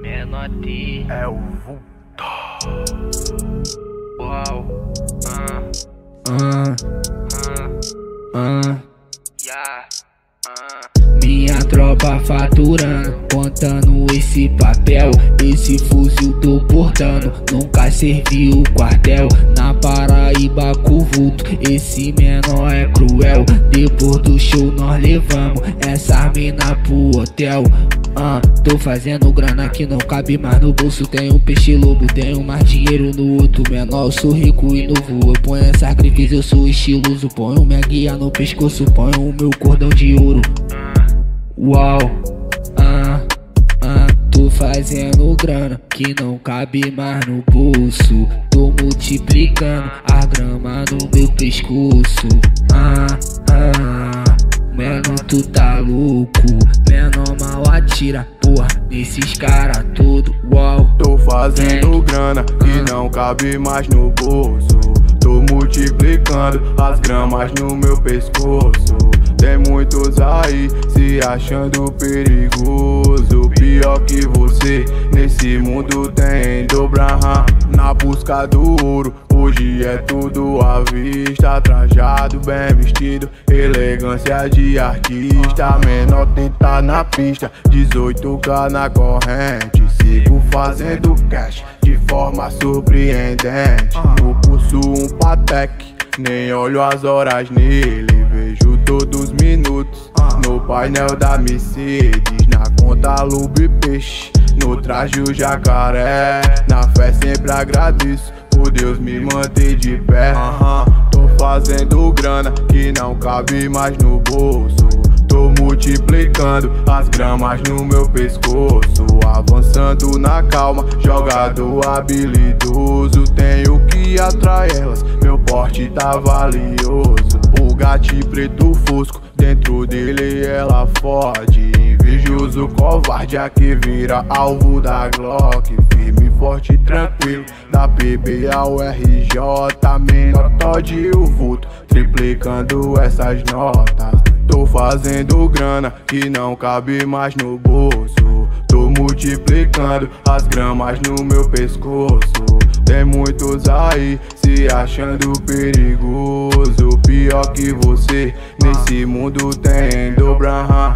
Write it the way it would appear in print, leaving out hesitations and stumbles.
Menor D é o vulto. Uau. Yeah. Minha tropa faturando, contando esse papel. Esse fuzil tô portando, nunca serviu o quartel. Na Paraíba com vulto, esse menor é cruel. Depois do show nós levamos essa mina pro hotel. Tô fazendo grana que não cabe mais no bolso. Tenho peixe lobo, tenho mais dinheiro no outro menor. Eu sou rico e novo, eu ponho sacrifício, eu sou estiloso. Ponho minha guia no pescoço, ponho o meu cordão de ouro. Uau, tô fazendo grana que não cabe mais no bolso. Tô multiplicando a grama no meu pescoço. Menor, tu tá louco, menor mal atira, porra, nesses cara todo. Uau, tô fazendo grana que não cabe mais no bolso. Tô multiplicando as gramas no meu pescoço. Tem muitos aí se achando perigoso. Pior que você nesse mundo tem dobra na busca do ouro. Hoje é tudo à vista, trajado, bem vestido, elegância de artista. Menor tenta na pista, 18K na corrente. Sigo fazendo cash de forma surpreendente. No pulso um Patek, nem olho as horas nele. Vejo todos os minutos no painel da Mercedes. Na conta Lube Peixe, no traje o jacaré. Na fé sempre agradeço por Deus me manter de pé. Tô fazendo grana que não cabe mais no bolso. Tô multiplicando as gramas no meu pescoço. Avançando na calma, jogador habilidoso. Tenho que atrai elas, meu porte tá valioso. O gato preto fosco, dentro dele ela fode. Invejoso covarde, aqui vira alvo da Glock. Firme, forte e tranquilo, da PB ao RJ. Menor Todd o vulto, triplicando essas notas. Tô fazendo grana que não cabe mais no bolso. Tô multiplicando as gramas no meu pescoço. Tem muitos aí se achando perigoso. Pior que você nesse mundo tem dobra.